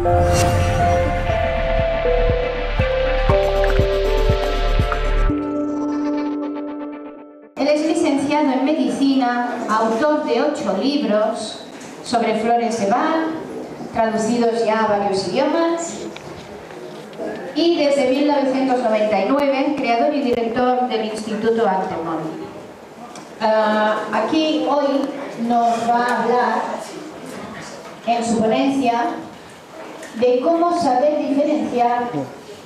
Él es licenciado en Medicina, autor de 8 libros sobre flores de Bach, traducidos ya a varios idiomas, y desde 1999 creador y director del Instituto Altamont. Aquí hoy nos va a hablar en su ponencia de cómo saber diferenciar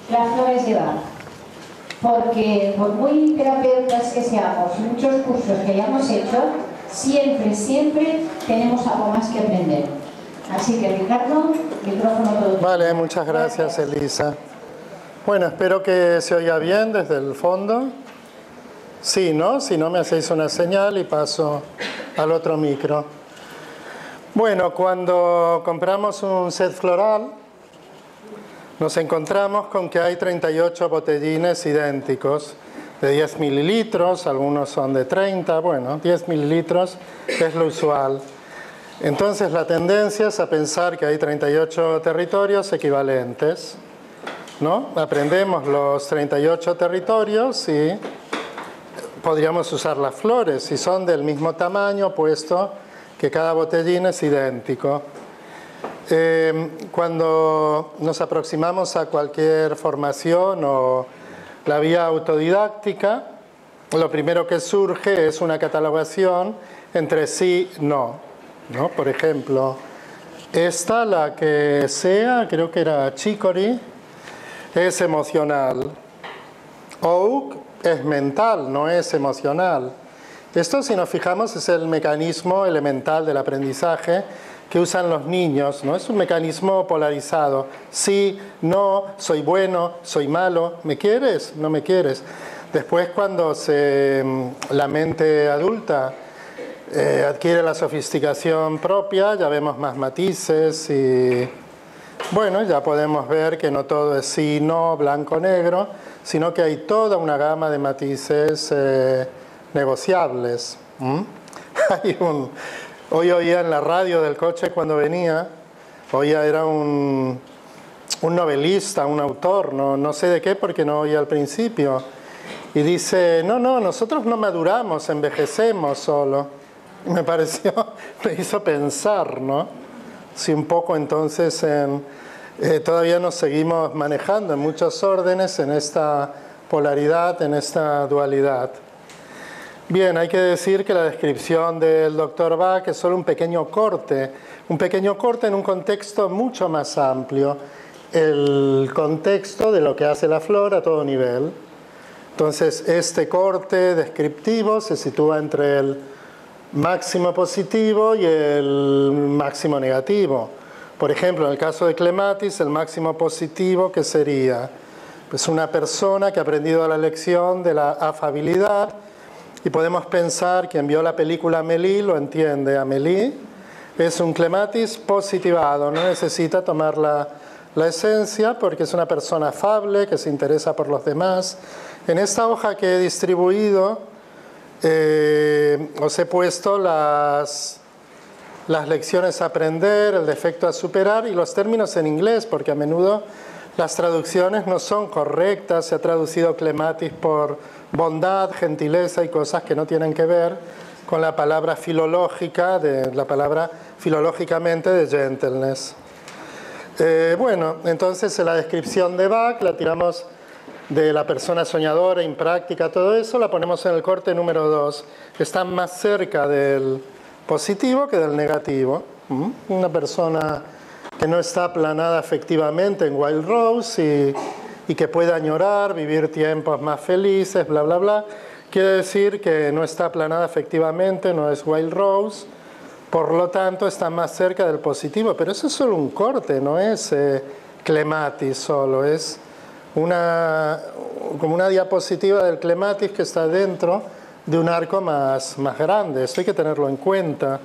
las flores de Bach. Porque por muy terapeutas que seamos, muchos cursos que hayamos hecho, siempre tenemos algo más que aprender. Así que Ricardo, micrófono todo. Vale, muchas gracias Elisa. Bueno, espero que se oiga bien desde el fondo. Sí, ¿no? Si no me hacéis una señal y paso al otro micro. Bueno, cuando compramos un set floral, nos encontramos con que hay 38 botellines idénticos de 10 mililitros, algunos son de 30, bueno, 10 mililitros es lo usual. Entonces la tendencia es a pensar que hay 38 territorios equivalentes, ¿no? Aprendemos los 38 territorios y podríamos usar las flores si son del mismo tamaño, puesto que cada botellín es idéntico. Cuando nos aproximamos a cualquier formación o la vía autodidáctica, lo primero que surge es una catalogación entre sí y no, ¿no? Por ejemplo, esta, la que sea, creo que era Chicory, es emocional. Oak es mental, no es emocional. Esto, si nos fijamos, es el mecanismo elemental del aprendizaje que usan los niños, ¿no? Es un mecanismo polarizado. Sí, no, soy bueno, soy malo, ¿me quieres? No me quieres. Después, cuando la mente adulta adquiere la sofisticación propia, ya vemos más matices y, bueno, ya podemos ver que no todo es sí, no, blanco, negro, sino que hay toda una gama de matices negociables. Hoy oía en la radio del coche cuando venía, era un novelista, un autor, no sé de qué porque no oía al principio, y dice, no, nosotros no maduramos, envejecemos solo. Me hizo pensar, ¿no? Si un poco entonces todavía nos seguimos manejando en muchos órdenes, en esta polaridad, en esta dualidad. Bien, hay que decir que la descripción del Dr. Bach es solo un pequeño corte en un contexto mucho más amplio, el contexto de lo que hace la flor a todo nivel. Entonces, este corte descriptivo se sitúa entre el máximo positivo y el máximo negativo. Por ejemplo, en el caso de Clematis, el máximo positivo, ¿qué sería? Pues una persona que ha aprendido la lección de la afabilidad. Y podemos pensar, quien vio la película Amélie lo entiende. Amélie es un Clematis positivado, no necesita tomar la esencia porque es una persona afable, que se interesa por los demás. En esta hoja que he distribuido os he puesto las lecciones a aprender, el defecto a superar y los términos en inglés, porque a menudo las traducciones no son correctas. Se ha traducido Clematis por bondad, gentileza y cosas que no tienen que ver con la palabra filológica, filológicamente de gentleness. Bueno, entonces en la descripción de Bach la tiramos de la persona soñadora, impráctica, todo eso, la ponemos en el corte número 2. Está más cerca del positivo que del negativo. Una persona que no está aplanada afectivamente en Wild Rose y que puede añorar, vivir tiempos más felices, bla, bla, bla. Quiere decir que no está aplanada afectivamente, no es Wild Rose, por lo tanto está más cerca del positivo. Pero eso es solo un corte, no es Clematis solo, es como una diapositiva del Clematis que está dentro de un arco más grande. Esto hay que tenerlo en cuenta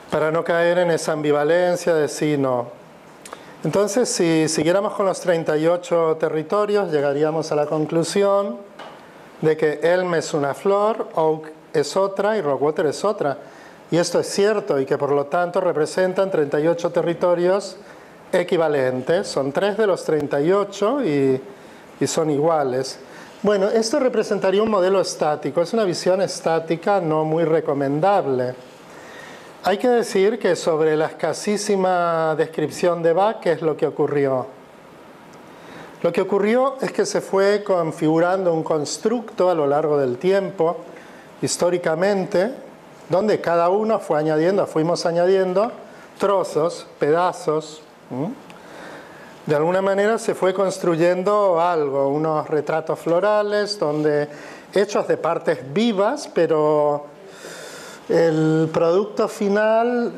para no caer en esa ambivalencia de sí, no. Entonces, si siguiéramos con los 38 territorios, llegaríamos a la conclusión de que Elm es una flor, Oak es otra y Rockwater es otra. Y esto es cierto y que por lo tanto representan 38 territorios equivalentes, son 3 de los 38 y son iguales. Bueno, esto representaría un modelo estático, es una visión estática no muy recomendable. Hay que decir que sobre la escasísima descripción de Bach, ¿qué es lo que ocurrió? Lo que ocurrió es que se fue configurando un constructo a lo largo del tiempo, históricamente, donde cada uno fuimos añadiendo trozos, pedazos. De alguna manera se fue construyendo algo, unos retratos florales, hechos de partes vivas, pero el producto final,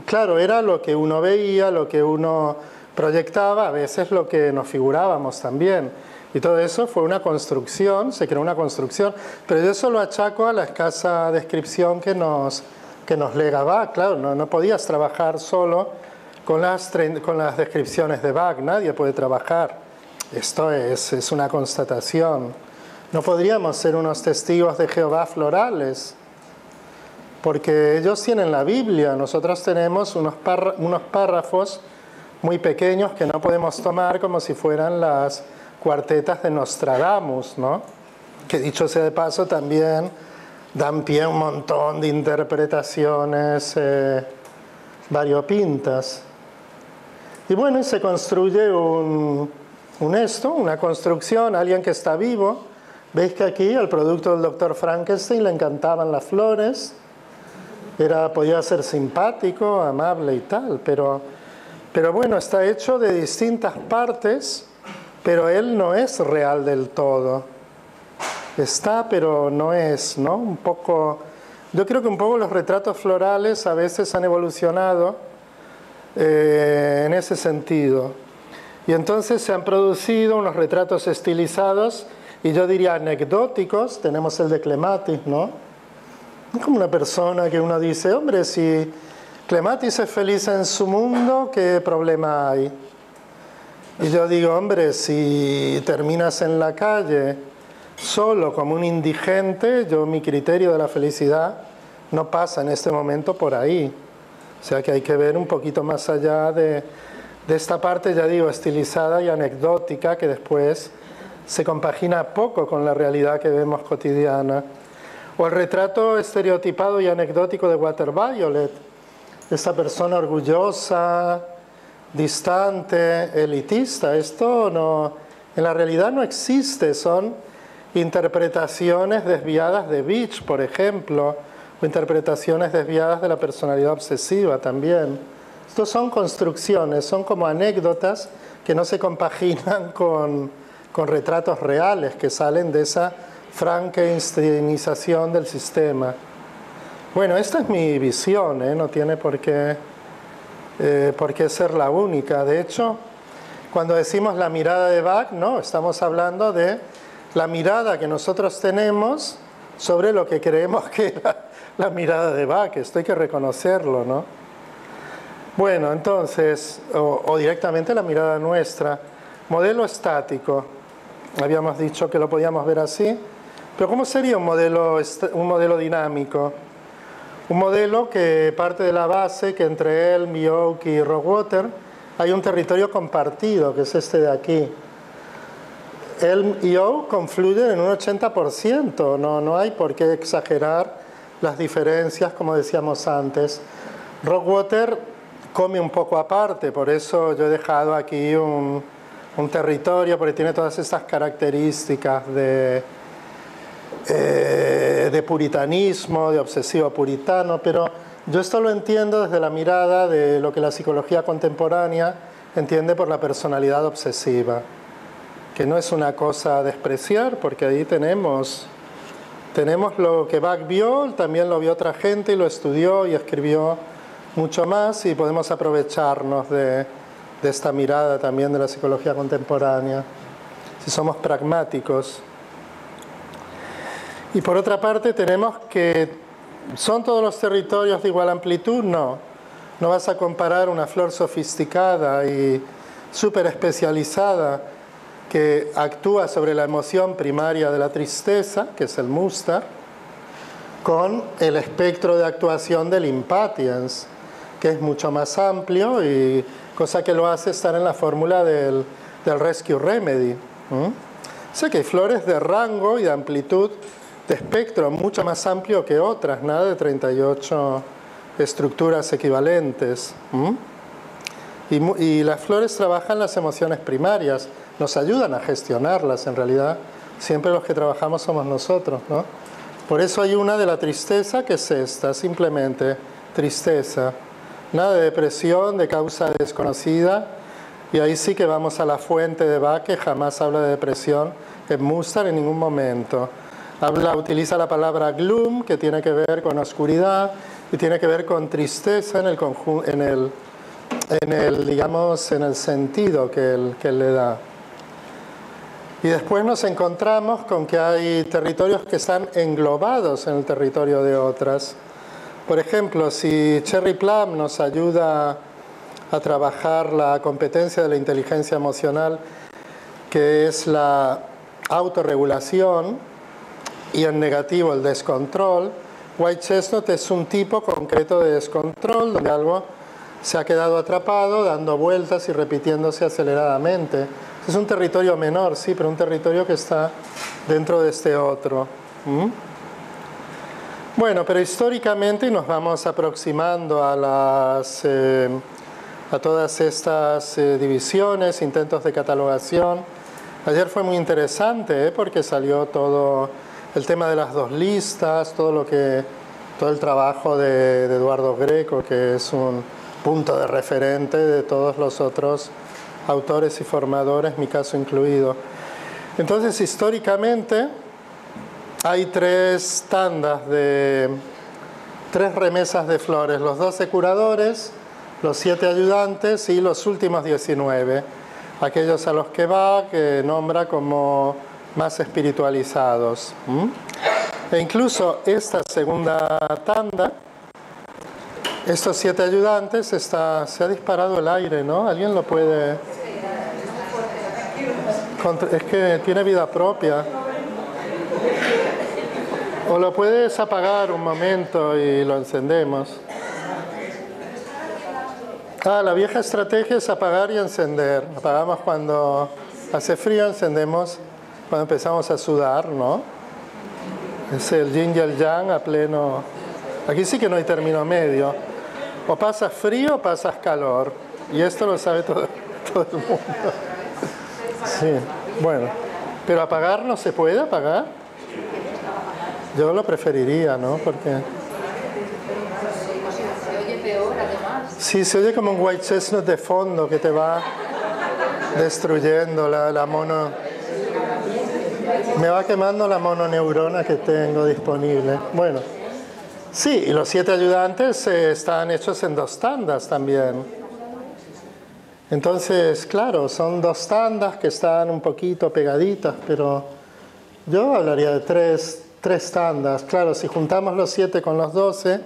claro, era lo que uno veía, lo que uno proyectaba, a veces lo que nos figurábamos también. Y todo eso fue una construcción, se creó una construcción, pero yo eso lo achaco a la escasa descripción que nos lega Bach. Claro, no podías trabajar solo con las descripciones de Bach, nadie puede trabajar. Esto es una constatación. No podríamos ser unos testigos de Jehová florales, porque ellos tienen la Biblia, nosotros tenemos unos párrafos muy pequeños que no podemos tomar como si fueran las cuartetas de Nostradamus, ¿no? Que dicho sea de paso también dan pie a un montón de interpretaciones variopintas. Y bueno, se construye una construcción, alguien que está vivo. Veis que aquí al producto del Dr. Frankenstein le encantaban las flores, podía ser simpático, amable y tal, pero bueno, está hecho de distintas partes, pero él no es real del todo. Está, pero no es, ¿no? Yo creo que un poco los retratos florales a veces han evolucionado en ese sentido. Y entonces se han producido unos retratos estilizados, y yo diría anecdóticos. Tenemos el de Clematis, ¿no? Es como una persona que uno dice, hombre, si Clematis es feliz en su mundo, ¿qué problema hay? Y yo digo, hombre, si terminas en la calle solo como un indigente, mi criterio de la felicidad no pasa en este momento por ahí. O sea que hay que ver un poquito más allá de esta parte, ya digo, estilizada y anecdótica, que después se compagina poco con la realidad que vemos cotidiana. O el retrato estereotipado y anecdótico de Walter Violet, esta persona orgullosa, distante, elitista. Esto en la realidad no existe, son interpretaciones desviadas de Beach, por ejemplo, o interpretaciones desviadas de la personalidad obsesiva también. Estos son construcciones, son como anécdotas que no se compaginan con retratos reales que salen de esa frankensteinización del sistema. Bueno, esta es mi visión, no tiene por qué ser la única. De hecho, cuando decimos la mirada de Bach, no, estamos hablando de la mirada que nosotros tenemos sobre lo que creemos que era la mirada de Bach. Esto hay que reconocerlo, ¿no? Bueno, entonces, o directamente la mirada nuestra. Modelo estático. Habíamos dicho que lo podíamos ver así. Pero ¿cómo sería un modelo dinámico? Un modelo que parte de la base que entre él, Yoke y Rockwater hay un territorio compartido, que es este de aquí. Él y Yoke confluyen en un 80%, no hay por qué exagerar las diferencias, como decíamos antes. Rockwater come un poco aparte, por eso yo he dejado aquí un territorio, porque tiene todas estas características de puritanismo, de obsesivo puritano, pero yo esto lo entiendo desde la mirada de lo que la psicología contemporánea entiende por la personalidad obsesiva, que no es una cosa a despreciar, porque ahí tenemos lo que Bach vio, también lo vio otra gente y lo estudió y escribió mucho más, y podemos aprovecharnos de esta mirada también de la psicología contemporánea, si somos pragmáticos. Y por otra parte tenemos que ¿son todos los territorios de igual amplitud? No. No vas a comparar una flor sofisticada y súper especializada que actúa sobre la emoción primaria de la tristeza, que es el Mustard, con el espectro de actuación del Impatiens. que es mucho más amplio, y cosa que lo hace estar en la fórmula del Rescue Remedy. O sea que hay flores de rango y de amplitud de espectro mucho más amplio que otras, nada de 38 estructuras equivalentes. Y las flores trabajan las emociones primarias, nos ayudan a gestionarlas en realidad. Siempre los que trabajamos somos nosotros, ¿no? Por eso hay una de la tristeza que es esta, simplemente tristeza. Nada de depresión, de causa desconocida. Y ahí sí que vamos a la fuente de Bach, que jamás habla de depresión en Mustard en ningún momento. Utiliza la palabra gloom, que tiene que ver con oscuridad y tiene que ver con tristeza digamos, en el sentido que él le da. Y después nos encontramos con que hay territorios que están englobados en el territorio de otras. Por ejemplo, si Cherry Plum nos ayuda a trabajar la competencia de la inteligencia emocional, que es la autorregulación, y en negativo el descontrol, White Chestnut es un tipo concreto de descontrol, donde algo se ha quedado atrapado, dando vueltas y repitiéndose aceleradamente. Es un territorio menor, sí, pero un territorio que está dentro de este otro. Bueno, pero históricamente nos vamos aproximando a todas estas divisiones, intentos de catalogación. Ayer fue muy interesante, porque salió todo el tema de las dos listas, todo el trabajo de Eduardo Greco, que es un punto de referente de todos los otros autores y formadores, mi caso incluido. Entonces, históricamente, hay tres remesas de flores, los 12 curadores, los 7 ayudantes y los últimos 19, aquellos a los que va, que nombra como más espiritualizados. E incluso esta segunda tanda, estos 7 ayudantes, se ha disparado el aire, ¿no? ¿Alguien lo puede...? Es que tiene vida propia. O lo puedes apagar un momento y lo encendemos. La vieja estrategia es apagar y encender. Apagamos cuando hace frío, encendemos cuando empezamos a sudar, ¿no? Es el yin y el yang a pleno. Aquí sí que no hay término medio. O pasas frío o pasas calor. Y esto lo sabe todo el mundo. Sí, bueno. Pero apagar no se puede apagar. Yo lo preferiría, ¿no? Porque... Se oye peor, además. Sí, se oye como un White Chestnut de fondo que te va destruyendo la mono... Me va quemando la mononeurona que tengo disponible. Bueno, sí, y los 7 ayudantes están hechos en 2 tandas también. Entonces, claro, son 2 tandas que están un poquito pegaditas, pero yo hablaría de 3 tandas. Claro, si juntamos los 7 con los 12,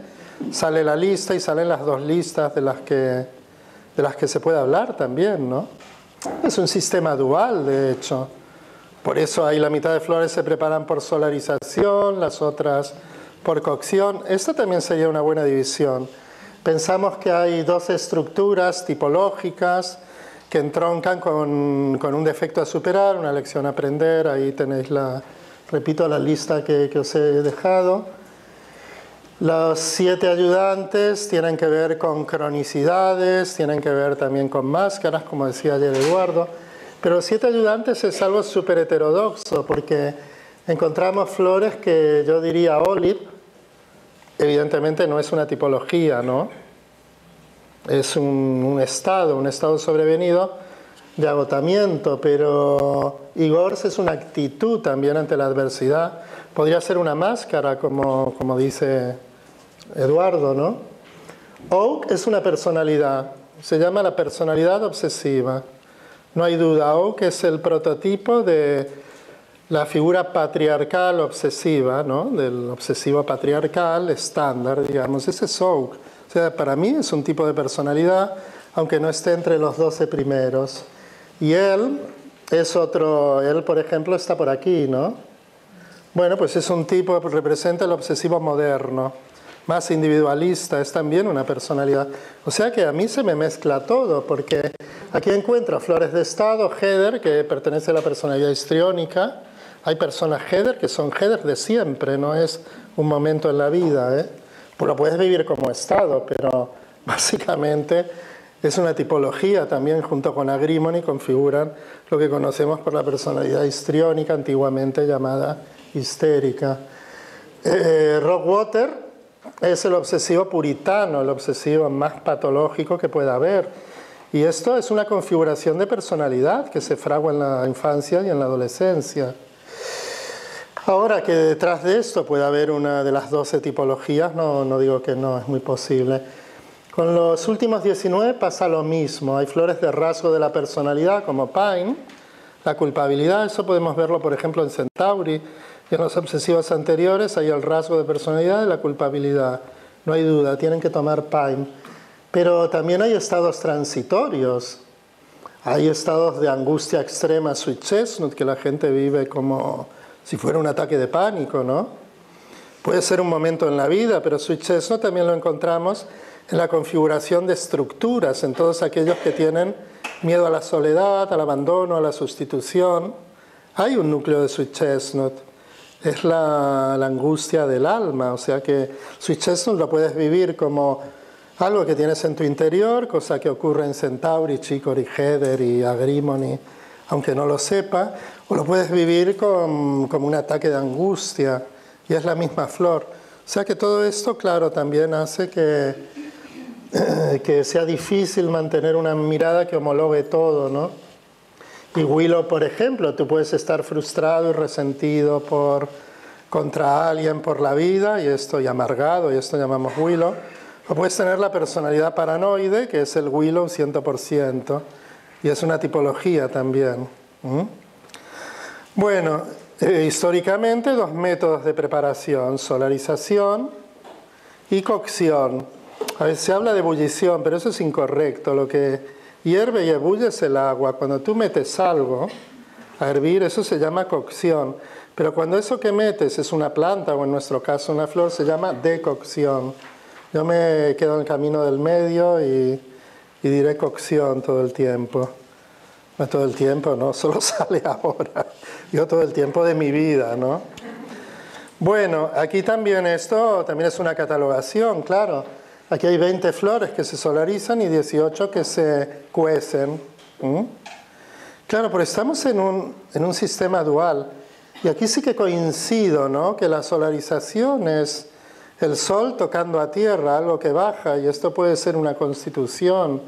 sale la lista y salen las 2 listas de las que se puede hablar también, ¿no? Es un sistema dual, de hecho. Por eso ahí la mitad de flores se preparan por solarización, las otras por cocción. Esta también sería una buena división. Pensamos que hay 12 estructuras tipológicas que entroncan con un defecto a superar, una lección a aprender. Ahí tenéis repito, la lista que os he dejado. Los 7 ayudantes tienen que ver con cronicidades, tienen que ver también con máscaras, como decía ayer Eduardo. Pero los 7 ayudantes es algo súper heterodoxo, porque encontramos flores que yo diría olive, evidentemente no es una tipología, ¿no? Es un estado sobrevenido de agotamiento, pero Igors es una actitud también ante la adversidad. Podría ser una máscara, como dice Eduardo, ¿no? Oak es una personalidad, se llama la personalidad obsesiva. No hay duda, Oak es el prototipo de la figura patriarcal obsesiva, ¿no? Del obsesivo patriarcal estándar, digamos. Ese es Oak. O sea, para mí es un tipo de personalidad, aunque no esté entre los 12 primeros. Y él es otro, él por ejemplo está por aquí, ¿no? Bueno, pues es un tipo que representa el obsesivo moderno. más individualista, es también una personalidad. O sea que a mí se me mezcla todo, porque aquí encuentro flores de estado, Heder, que pertenece a la personalidad histriónica. Hay personas Heder que son Heder de siempre, no es un momento en la vida, ¿eh? Pues lo puedes vivir como estado, pero básicamente es una tipología también, junto con Agrimony, configuran lo que conocemos por la personalidad histriónica, antiguamente llamada histérica. Rockwater es el obsesivo puritano, el obsesivo más patológico que pueda haber. Y esto es una configuración de personalidad que se fragua en la infancia y en la adolescencia. Ahora que detrás de esto puede haber una de las 12 tipologías, no digo que no, es muy posible. Con los últimos 19 pasa lo mismo. Hay flores de rasgo de la personalidad, como Pine, la culpabilidad. Eso podemos verlo, por ejemplo, en Centauri. Y en los obsesivos anteriores hay el rasgo de personalidad de la culpabilidad. No hay duda, tienen que tomar Pine. Pero también hay estados transitorios. Hay estados de angustia extrema, Sweet Chestnut, que la gente vive como si fuera un ataque de pánico, ¿no? Puede ser un momento en la vida, pero Sweet Chestnut también lo encontramos en la configuración de estructuras, en todos aquellos que tienen miedo a la soledad, al abandono, a la sustitución. Hay un núcleo de Sweet Chestnut, es la angustia del alma, o sea que Sweet Chestnut lo puedes vivir como algo que tienes en tu interior, cosa que ocurre en Centauri, Chicory, Heder y Agrimony, aunque no lo sepa, o lo puedes vivir como un ataque de angustia, y es la misma flor. O sea que todo esto, claro, también hace que sea difícil mantener una mirada que homologue todo, ¿no? Y Willow, por ejemplo, tú puedes estar frustrado y resentido contra alguien por la vida, y amargado, y esto llamamos Willow. O puedes tener la personalidad paranoide, que es el Willow 100%, y es una tipología también. Bueno, históricamente 2 métodos de preparación, solarización y cocción. A veces se habla de ebullición, pero eso es incorrecto. Lo que hierve y ebulle es el agua. Cuando tú metes algo a hervir, eso se llama cocción. Pero cuando eso que metes es una planta, o en nuestro caso una flor, se llama decocción. Yo me quedo en el camino del medio y diré cocción todo el tiempo. No todo el tiempo, no, solo sale ahora. Yo todo el tiempo de mi vida, ¿no? Bueno, aquí también esto también es una catalogación, claro. Aquí hay 20 flores que se solarizan y 18 que se cuecen. Claro, pero estamos en un sistema dual. Y aquí sí que coincido, ¿no? Que la solarización es el sol tocando a tierra, algo que baja, y esto puede ser una constitución,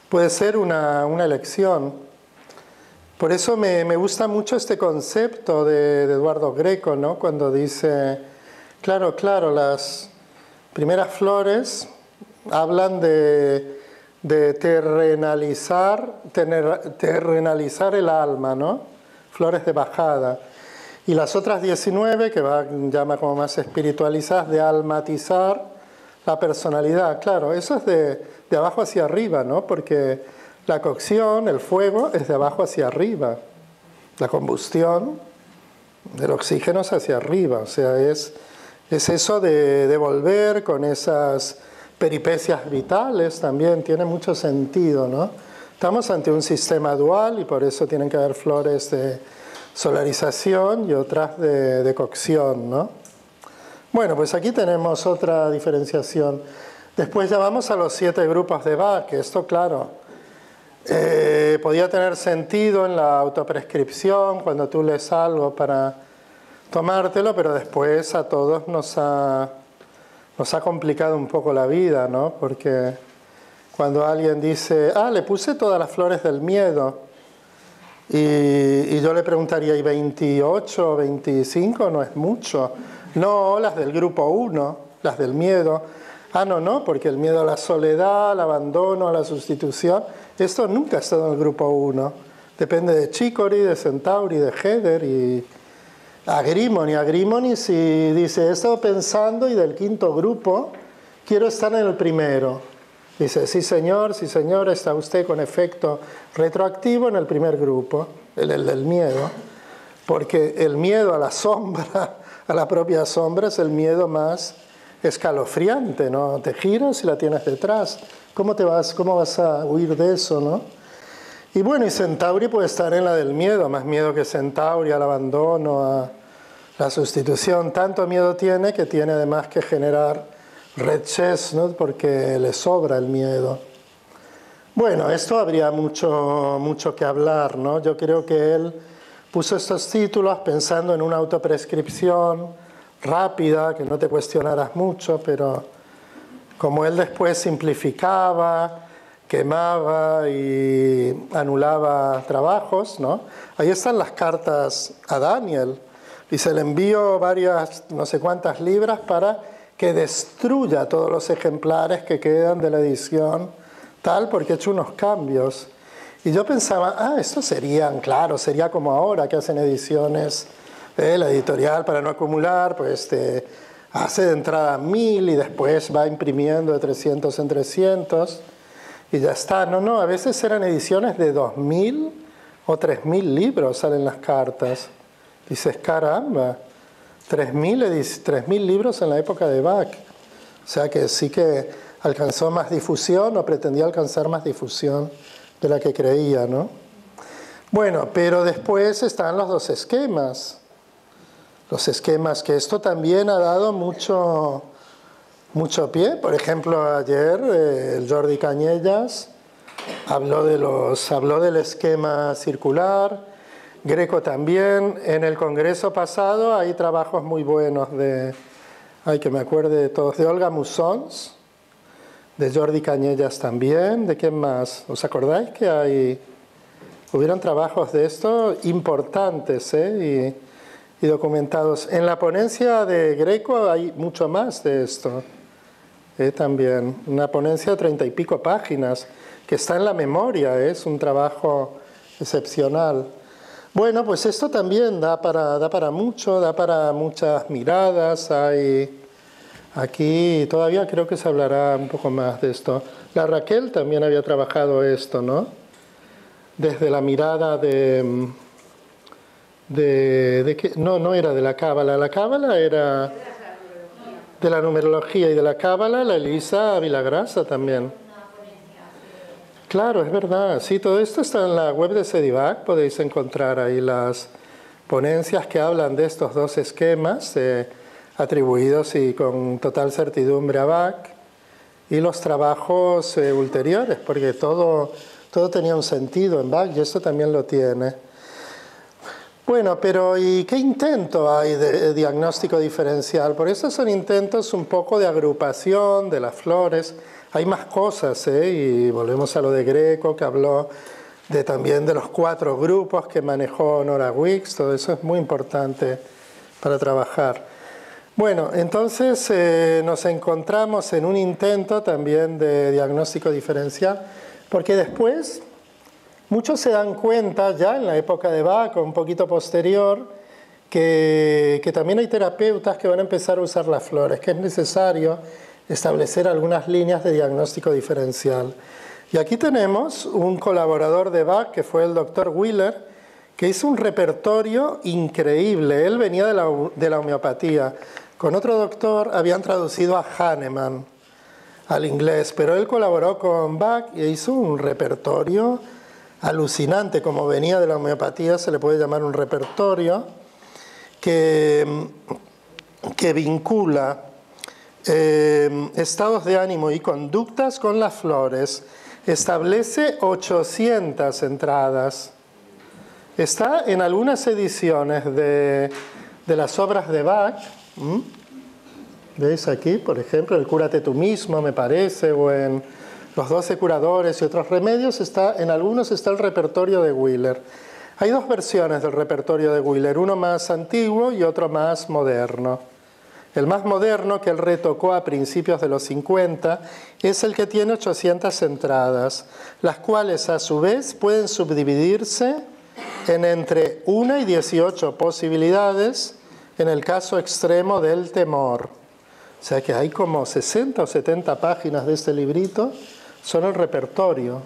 puede ser una elección. Por eso me gusta mucho este concepto de Eduardo Greco, ¿no? Cuando dice, claro, las primeras flores hablan de terrenalizar el alma, ¿no? Flores de bajada. Y las otras 19, que llama como más espiritualizadas, de almatizar la personalidad. Claro, eso es de abajo hacia arriba, ¿no? Porque la cocción, el fuego, es de abajo hacia arriba. La combustión del oxígeno es hacia arriba. O sea, es eso de volver con esas peripecias vitales también, tiene mucho sentido, ¿no? Estamos ante un sistema dual y por eso tienen que haber flores de solarización y otras de cocción, ¿no? Bueno, pues aquí tenemos otra diferenciación. Después ya vamos a los 7 grupos de Bach, que esto, claro, podía tener sentido en la autoprescripción, cuando tú lees algo para tomártelo, pero después a todos nos ha complicado un poco la vida, ¿no? Porque cuando alguien dice, le puse todas las flores del miedo, y yo le preguntaría, ¿y 28 o 25 no es mucho? No, las del grupo 1, las del miedo. No, porque el miedo a la soledad, al abandono, a la sustitución, esto nunca ha estado en el grupo 1. Depende de Chicory, de Centauri, de Heder y Agrimony. Agrimony si dice, he estado pensando y del 5.º grupo quiero estar en el primero. Dice, sí señor, está usted con efecto retroactivo en el primer grupo, el del miedo, porque el miedo a la sombra, a la propia sombra, es el miedo más escalofriante, ¿no? Te giras y la tienes detrás. ¿Cómo vas a huir de eso, no? Y bueno, y Centauri puede estar en la del miedo, más miedo que Centauri, al abandono, a la sustitución. Tanto miedo tiene que tiene además que generar Red Chestnut porque le sobra el miedo. Bueno, esto habría mucho que hablar, ¿no? Yo creo que él puso estos títulos pensando en una autoprescripción rápida, que no te cuestionaras mucho, pero como él después simplificaba, quemaba y anulaba trabajos, ¿no? Ahí están las cartas a Daniel. Y se le envió varias, no sé cuántas libras para que destruya todos los ejemplares que quedan de la edición tal, porque he hecho unos cambios. Y yo pensaba, esto sería como ahora que hacen ediciones, la editorial para no acumular, pues hace de entrada 1000 y después va imprimiendo de 300 en 300 y ya está. No, a veces eran ediciones de 2000 o 3000 libros, salen las cartas. Dices, caramba, 3000 libros en la época de Bach. O sea que sí que alcanzó más difusión o pretendía alcanzar más difusión de la que creía, ¿no? Bueno, pero después están los dos esquemas. Los esquemas, que esto también ha dado mucho pie. Por ejemplo, ayer el Jordi Cañellas habló del esquema circular. Greco también. En el congreso pasado hay trabajos muy buenos que me acuerde de todos, de Olga Musons, de Jordi Cañellas también. ¿De quién más? ¿Os acordáis que hubieron trabajos de esto importantes y documentados? En la ponencia de Greco hay mucho más de esto también. Una ponencia de 30 y pico páginas que está en la memoria, es un trabajo excepcional. Bueno, pues esto también da para mucho, da para muchas miradas. Aquí todavía creo que se hablará un poco más de esto. La Raquel también había trabajado esto, ¿no? Desde la mirada de que no era de la Cábala era de la numerología, y de la Cábala la Elisa Vilagrasa también. Claro, es verdad. Sí, todo esto está en la web de Sedivac. Podéis encontrar ahí las ponencias que hablan de estos dos esquemas atribuidos y con total certidumbre a Bach, y los trabajos ulteriores, porque todo tenía un sentido en Bach y esto también lo tiene. Bueno, pero ¿y qué intento hay de diagnóstico diferencial? Porque estos son intentos un poco de agrupación de las flores. Hay más cosas, y volvemos a lo de Greco, que habló también de los 4 grupos que manejó Nora Wicks. Todo eso es muy importante para trabajar. Bueno, entonces nos encontramos en un intento también de diagnóstico diferencial, porque después muchos se dan cuenta, ya en la época de Bach, un poquito posterior, que también hay terapeutas que van a empezar a usar las flores, que es necesario establecer algunas líneas de diagnóstico diferencial. Y aquí tenemos un colaborador de Bach, que fue el doctor Wheeler, que hizo un repertorio increíble. Él venía de la homeopatía. Con otro doctor habían traducido a Hahnemann al inglés, pero él colaboró con Bach y hizo un repertorio alucinante. Como venía de la homeopatía, se le puede llamar un repertorio que vincula estados de ánimo y conductas con las flores. Establece 800 entradas. Está en algunas ediciones de las obras de Bach. ¿Veis aquí? Por ejemplo, el Cúrate tú mismo, me parece, o en Los 12 curadores y otros remedios. En algunos está el repertorio de Wheeler. Hay 2 versiones del repertorio de Wheeler, uno más antiguo y otro más moderno. El más moderno, que él retocó a principios de los 50, es el que tiene 800 entradas, las cuales a su vez pueden subdividirse en entre 1 y 18 posibilidades en el caso extremo del temor. O sea que hay como 60 o 70 páginas de este librito, son el repertorio.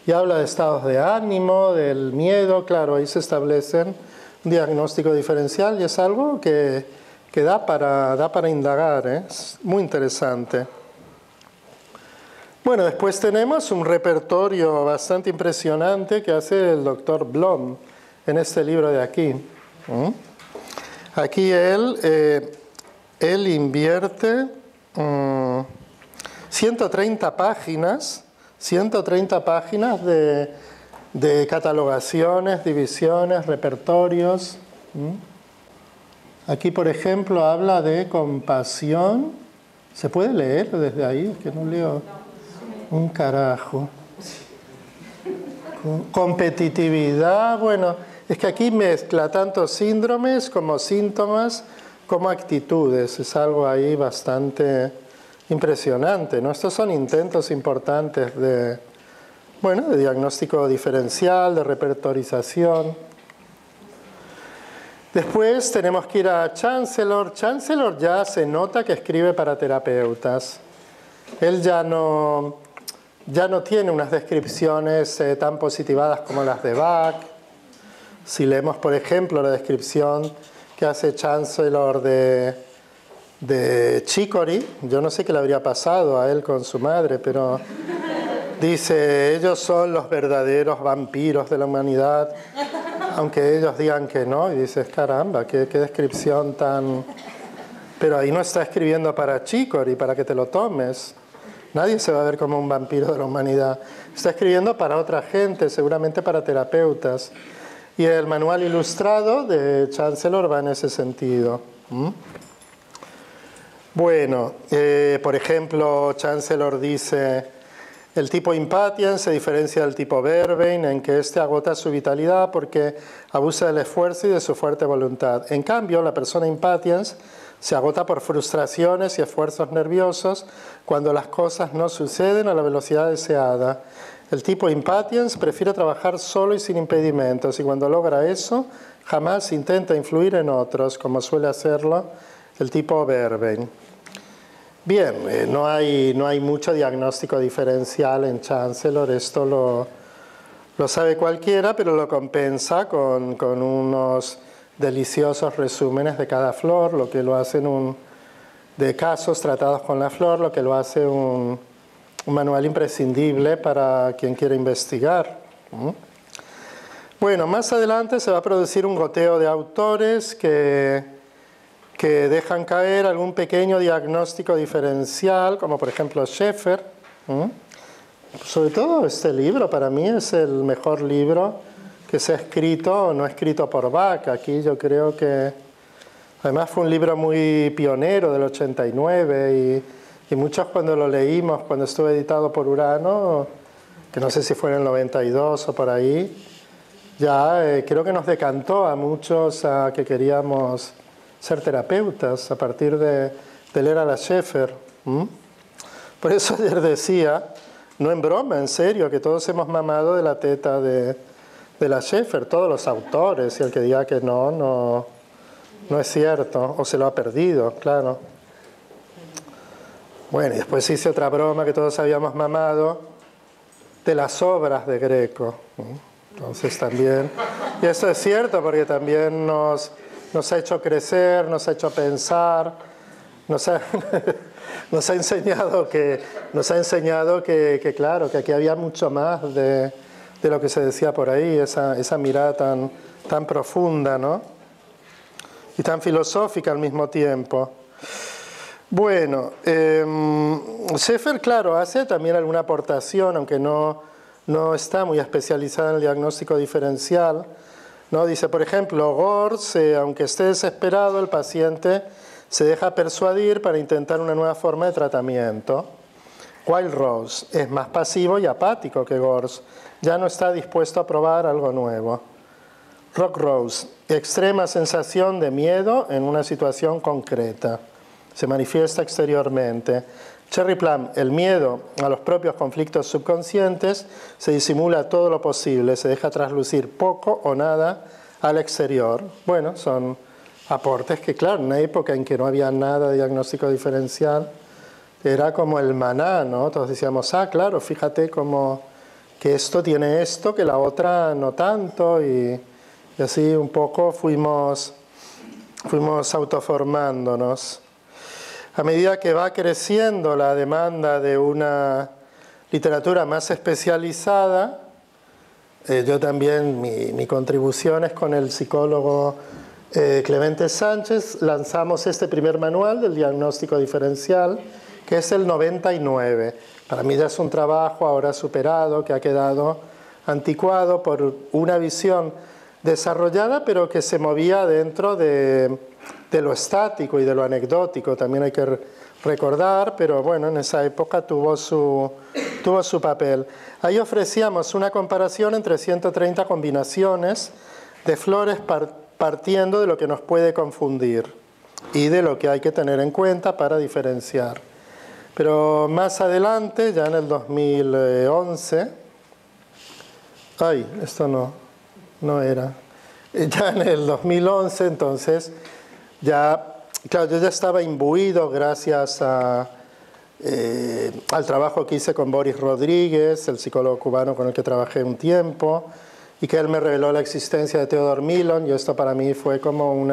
Y habla de estados de ánimo, del miedo, claro, ahí se establecen un diagnóstico diferencial y es algo que que da para indagar, ¿eh? Es muy interesante. Bueno, después tenemos un repertorio bastante impresionante que hace el doctor Blom en este libro de aquí. Aquí él invierte 130 páginas de catalogaciones, divisiones, repertorios. Aquí, por ejemplo, habla de compasión. ¿Se puede leer desde ahí? Es que no leo un carajo. Competitividad, bueno, es que aquí mezcla tanto síndromes como síntomas como actitudes. Es algo ahí bastante impresionante, ¿no? Estos son intentos importantes de diagnóstico diferencial, de repertorización. Después tenemos que ir a Chancellor. Chancellor ya se nota que escribe para terapeutas. Él ya no tiene unas descripciones tan positivadas como las de Bach. Si leemos, por ejemplo, la descripción que hace Chancellor de Chicory, yo no sé qué le habría pasado a él con su madre, pero dice, ellos son los verdaderos vampiros de la humanidad, aunque ellos digan que no, y dices, caramba, qué descripción tan... Pero ahí no está escribiendo para Chicory, para que te lo tomes. Nadie se va a ver como un vampiro de la humanidad. Está escribiendo para otra gente, seguramente para terapeutas. Y el manual ilustrado de Chancellor va en ese sentido. Bueno, por ejemplo, Chancellor dice... El tipo Impatiens se diferencia del tipo Verwein en que éste agota su vitalidad porque abusa del esfuerzo y de su fuerte voluntad. En cambio, la persona Impatiens se agota por frustraciones y esfuerzos nerviosos cuando las cosas no suceden a la velocidad deseada. El tipo Impatiens prefiere trabajar solo y sin impedimentos y cuando logra eso, jamás intenta influir en otros, como suele hacerlo el tipo Verwein. Bien, no hay mucho diagnóstico diferencial en Chancellor, esto lo sabe cualquiera, pero lo compensa con unos deliciosos resúmenes de cada flor, lo que lo hace de casos tratados con la flor, lo que lo hace un manual imprescindible para quien quiera investigar. Bueno, más adelante se va a producir un goteo de autores que dejan caer algún pequeño diagnóstico diferencial, como por ejemplo Schaeffer. Sobre todo este libro para mí es el mejor libro que se ha escrito o no escrito por Bach. Aquí yo creo que además fue un libro muy pionero del 89 y muchos cuando lo leímos, cuando estuvo editado por Urano, que no sé si fue en el 92 o por ahí, ya creo que nos decantó a muchos a que queríamos ser terapeutas a partir de leer a la Schaeffer. Por eso ayer decía, no en broma, en serio, que todos hemos mamado de la teta de la Schaeffer, todos los autores, y el que diga que no es cierto, o se lo ha perdido, claro. Bueno, y después hice otra broma que todos habíamos mamado de las obras de Greco. Entonces también, y eso es cierto porque también nos ha hecho crecer, nos ha hecho pensar, nos ha enseñado que claro, que aquí había mucho más de lo que se decía por ahí, esa mirada tan profunda, ¿no? Y tan filosófica al mismo tiempo. Bueno, Schaeffer, claro, hace también alguna aportación, aunque no está muy especializada en el diagnóstico diferencial, ¿no? Dice, por ejemplo, Gortz, aunque esté desesperado, el paciente se deja persuadir para intentar una nueva forma de tratamiento. Wild-Rose es más pasivo y apático que Gortz, ya no está dispuesto a probar algo nuevo. Rock-Rose, extrema sensación de miedo en una situación concreta, se manifiesta exteriormente. Cherry Plum, el miedo a los propios conflictos subconscientes se disimula todo lo posible, se deja traslucir poco o nada al exterior. Bueno, son aportes que, claro, en una época en que no había nada de diagnóstico diferencial, era como el maná, ¿no? Todos decíamos, claro, fíjate como que esto tiene esto, que la otra no tanto, y así un poco fuimos fuimos autoformándonos. A medida que va creciendo la demanda de una literatura más especializada, yo también, mi contribución es con el psicólogo Clemente Sánchez, lanzamos este primer manual del diagnóstico diferencial, que es el 99. Para mí ya es un trabajo ahora superado, que ha quedado anticuado por una visión desarrollada, pero que se movía dentro de lo estático y de lo anecdótico, también hay que recordar, pero bueno, en esa época tuvo su papel. Ahí ofrecíamos una comparación entre 130 combinaciones de flores partiendo de lo que nos puede confundir y de lo que hay que tener en cuenta para diferenciar. Pero más adelante, ya en el 2011, esto no era, ya en el 2011 entonces, claro, yo ya estaba imbuido gracias al trabajo que hice con Boris Rodríguez, el psicólogo cubano con el que trabajé un tiempo, y que él me reveló la existencia de Theodore Millon, y esto para mí fue como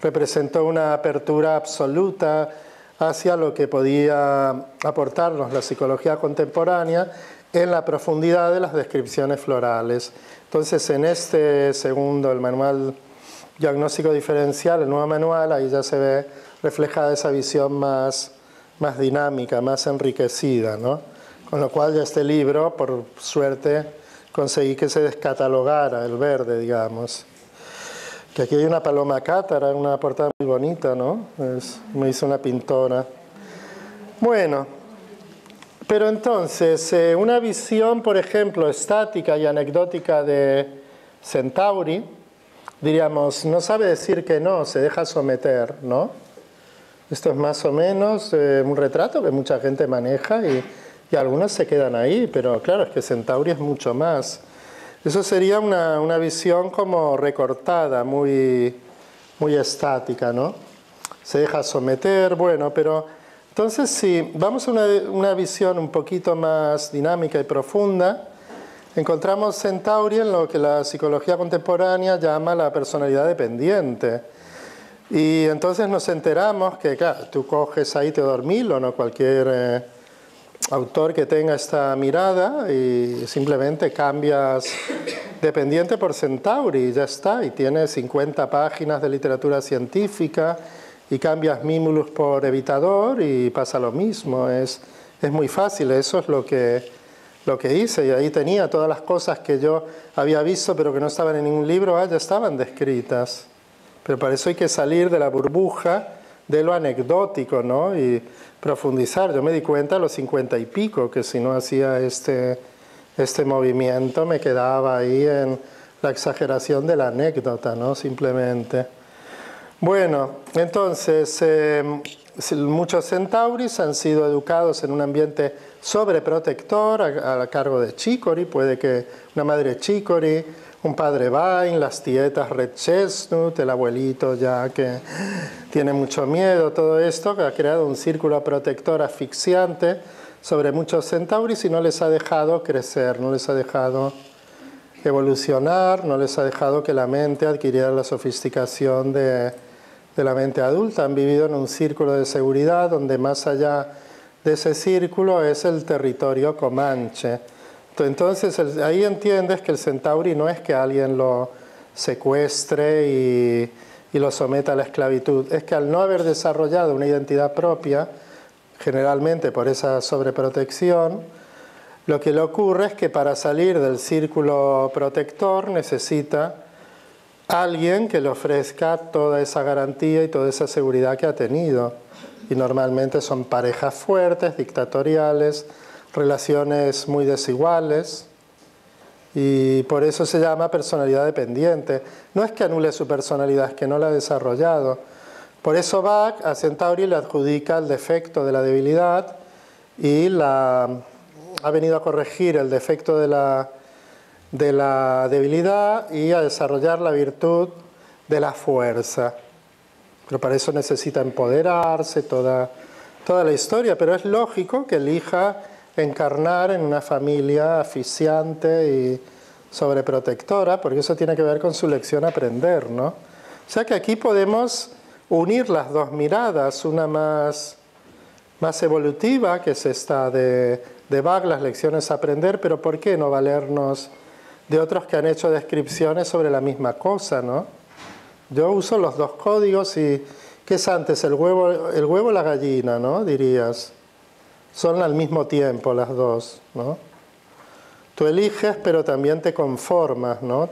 representó una apertura absoluta hacia lo que podía aportarnos la psicología contemporánea en la profundidad de las descripciones florales. Entonces, en este segundo, el manual diagnóstico diferencial, el nuevo manual, ahí ya se ve reflejada esa visión más dinámica, más enriquecida, ¿no? Con lo cual ya este libro, por suerte, conseguí que se descatalogara el verde, digamos. Que aquí hay una paloma cátara, una portada muy bonita, ¿no? Me hizo una pintora. Bueno, pero entonces, una visión, por ejemplo, estática y anecdótica de Centauri, diríamos, no sabe decir que no, se deja someter, ¿no? Esto es más o menos un retrato que mucha gente maneja y algunos se quedan ahí, pero claro, es que Centauri es mucho más. Eso sería una visión como recortada, muy estática, ¿no? Se deja someter, bueno, pero entonces si vamos a una visión un poquito más dinámica y profunda, encontramos Centauri en lo que la psicología contemporánea llama la personalidad dependiente. Y entonces nos enteramos que, claro, tú coges ahí Theodore Millon o cualquier autor que tenga esta mirada y simplemente cambias dependiente por Centauri y ya está, y tiene 50 páginas de literatura científica y cambias Mimulus por evitador y pasa lo mismo. Es muy fácil, eso es lo que hice, y ahí tenía todas las cosas que yo había visto pero que no estaban en ningún libro, ya estaban descritas. Pero para eso hay que salir de la burbuja de lo anecdótico, ¿no? Y profundizar. Yo me di cuenta a los 50 y pico que si no hacía este movimiento me quedaba ahí en la exageración de la anécdota, ¿no? Simplemente. Bueno, entonces muchos centauris han sido educados en un ambiente sobreprotector a cargo de Chicory, puede que una madre Chicory, un padre Vine, las tietas Red Chestnut, el abuelito ya que tiene mucho miedo, todo esto que ha creado un círculo protector asfixiante sobre muchos centauris y no les ha dejado crecer, no les ha dejado evolucionar, no les ha dejado que la mente adquiriera la sofisticación de la mente adulta. Han vivido en un círculo de seguridad donde más allá de ese círculo es el territorio comanche. Entonces ahí entiendes que el centauri no es que alguien lo secuestre y lo someta a la esclavitud, es que al no haber desarrollado una identidad propia, generalmente por esa sobreprotección, lo que le ocurre es que para salir del círculo protector necesita alguien que le ofrezca toda esa garantía y toda esa seguridad que ha tenido. Y normalmente son parejas fuertes, dictatoriales, relaciones muy desiguales, y por eso se llama personalidad dependiente. No es que anule su personalidad, es que no la ha desarrollado. Por eso Bach a Centauri le adjudica el defecto de la debilidad y ha venido a corregir el defecto de la debilidad y a desarrollar la virtud de la fuerza. Pero para eso necesita empoderarse, toda la historia, pero es lógico que elija encarnar en una familia asfixiante y sobreprotectora, porque eso tiene que ver con su lección a aprender, ¿no? sea que aquí podemos unir las dos miradas, una más evolutiva, que es esta de Bach, las lecciones a aprender, pero ¿por qué no valernos de otros que han hecho descripciones sobre la misma cosa, ¿no? Yo uso los dos códigos y ¿qué es antes, el huevo o la gallina, ¿no? Dirías. Son al mismo tiempo las dos, ¿no? Tú eliges, pero también te conformas, ¿no?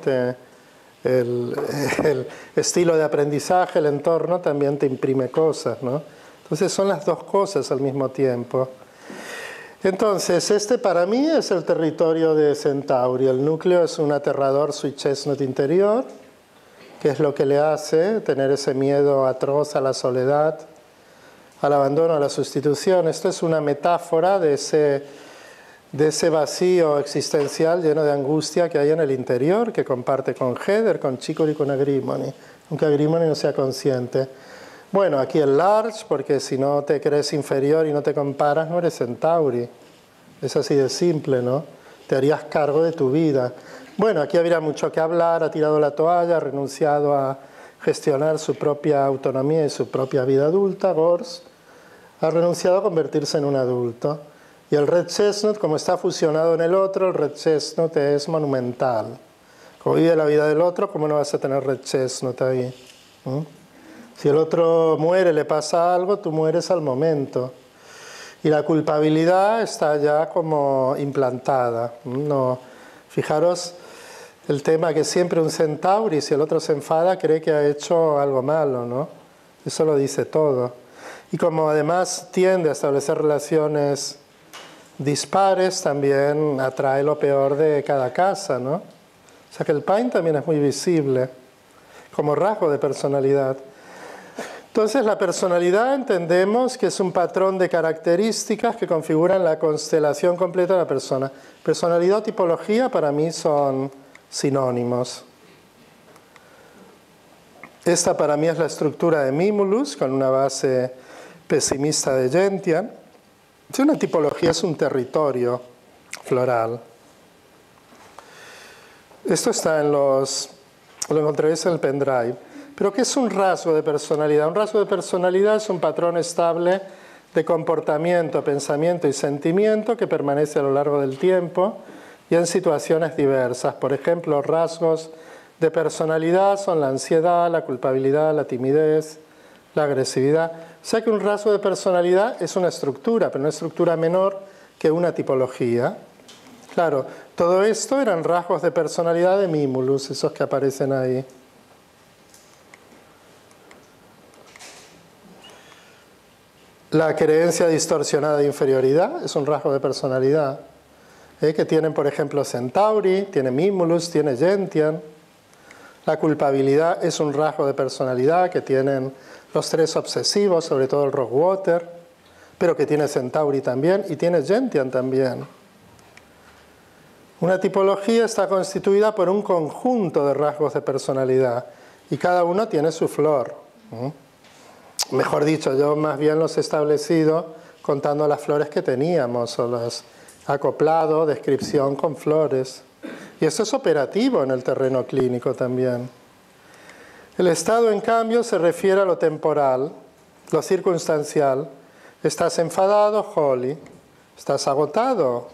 El estilo de aprendizaje, el entorno también te imprime cosas, ¿no? Entonces son las dos cosas al mismo tiempo. Entonces, este para mí es el territorio de Centauri. El núcleo es un aterrador sweet chestnut interior, que es lo que le hace tener ese miedo atroz a la soledad, al abandono, a la sustitución. Esto es una metáfora de ese vacío existencial lleno de angustia que hay en el interior, que comparte con Heather, con Chicory y con Agrimony, aunque Agrimony no sea consciente. Bueno, aquí el large, porque si no te crees inferior y no te comparas, no eres Centauri. Es así de simple, ¿no? Te harías cargo de tu vida. Bueno, aquí habría mucho que hablar, ha tirado la toalla, ha renunciado a gestionar su propia autonomía y su propia vida adulta, Gors. Ha renunciado a convertirse en un adulto. Y el red chestnut, como está fusionado en el otro, el red chestnut es monumental. Como vive la vida del otro, ¿cómo no vas a tener red chestnut ahí? Si el otro muere, le pasa algo, tú mueres al momento. Y la culpabilidad está ya como implantada. No, fijaros el tema que siempre un Centauri, si el otro se enfada, cree que ha hecho algo malo, ¿no? Eso lo dice todo. Y como además tiende a establecer relaciones dispares, también atrae lo peor de cada casa, ¿no? O sea que el Pine también es muy visible como rasgo de personalidad. Entonces la personalidad entendemos que es un patrón de características que configuran la constelación completa de la persona. Personalidad o tipología para mí son sinónimos. Esta para mí es la estructura de Mimulus con una base pesimista de Gentian. Una tipología es un territorio floral. Esto está lo encontraréis en el pendrive. Pero ¿qué es un rasgo de personalidad? Un rasgo de personalidad es un patrón estable de comportamiento, pensamiento y sentimiento que permanece a lo largo del tiempo y en situaciones diversas. Por ejemplo, rasgos de personalidad son la ansiedad, la culpabilidad, la timidez, la agresividad. O sea que un rasgo de personalidad es una estructura, pero una estructura menor que una tipología. Claro, todo esto eran rasgos de personalidad de Mimulus, esos que aparecen ahí. La creencia distorsionada de inferioridad es un rasgo de personalidad, que tienen, por ejemplo, Centauri, tiene Mimulus, tiene Gentian. La culpabilidad es un rasgo de personalidad que tienen los tres obsesivos, sobre todo el Rockwater, pero que tiene Centauri también y tiene Gentian también. Una tipología está constituida por un conjunto de rasgos de personalidad y cada uno tiene su flor. Mejor dicho, yo más bien los he establecido contando las flores que teníamos o las acoplado, descripción con flores. Y esto es operativo en el terreno clínico también. El estado, en cambio, se refiere a lo temporal, lo circunstancial. ¿Estás enfadado? Holly. ¿Estás agotado?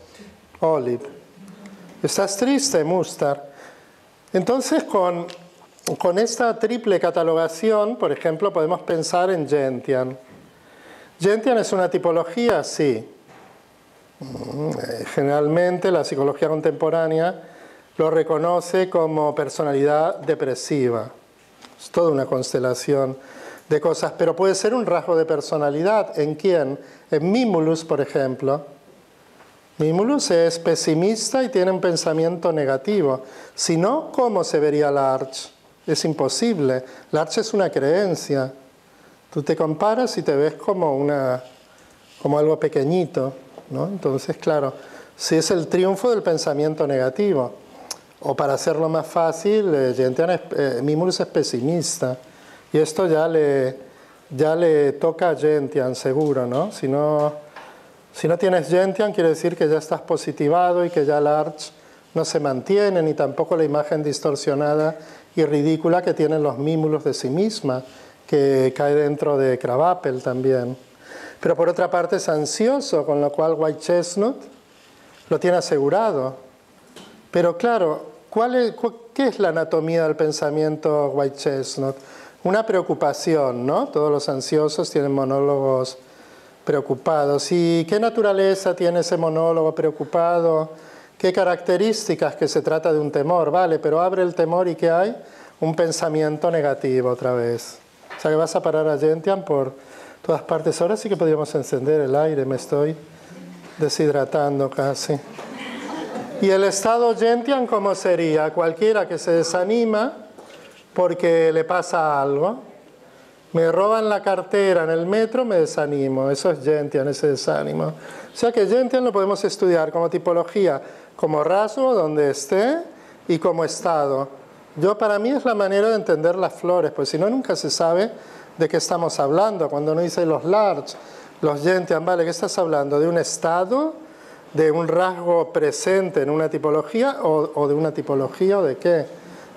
Olive. ¿Estás triste? Mustar. Entonces, con esta triple catalogación, por ejemplo, podemos pensar en Gentian. ¿Gentian es una tipología? Sí. Generalmente la psicología contemporánea lo reconoce como personalidad depresiva. Es toda una constelación de cosas, pero puede ser un rasgo de personalidad. ¿En quién? En Mimulus, por ejemplo. Mimulus es pesimista y tiene un pensamiento negativo. Si no, ¿cómo se vería Larch? Es imposible. Larch es una creencia. Tú te comparas y te ves como algo pequeñito, ¿no? Entonces, claro, si es el triunfo del pensamiento negativo. O para hacerlo más fácil, Mimulus es pesimista. Y esto ya le toca a Gentian, seguro, ¿no? Si no tienes Gentian, quiere decir que ya estás positivado y que ya Larch no se mantiene, ni tampoco la imagen distorsionada y ridícula que tienen los mímulos de sí misma, que cae dentro de Krabappel también. Pero por otra parte es ansioso, con lo cual White Chestnut lo tiene asegurado. Pero claro, ¿qué es la anatomía del pensamiento White Chestnut? Una preocupación, ¿no? Todos los ansiosos tienen monólogos preocupados. ¿Y qué naturaleza tiene ese monólogo preocupado? ¿Qué características? Que se trata de un temor, vale, pero abre el temor y ¿qué hay? Un pensamiento negativo otra vez. O sea que vas a parar a Gentian por todas partes. Ahora sí que podríamos encender el aire, me estoy deshidratando casi. Y el estado Gentian, ¿cómo sería? Cualquiera que se desanima porque le pasa algo. Me roban la cartera en el metro, me desanimo. Eso es Gentian, ese desánimo. O sea que Gentian lo podemos estudiar como tipología, como rasgo donde esté y como estado. Para mí es la manera de entender las flores, pues si no, nunca se sabe de qué estamos hablando. Cuando uno dice los large, los Gentian, ¿vale? ¿Qué estás hablando? ¿De un estado? ¿De un rasgo presente en una tipología? ¿O de una tipología o de qué?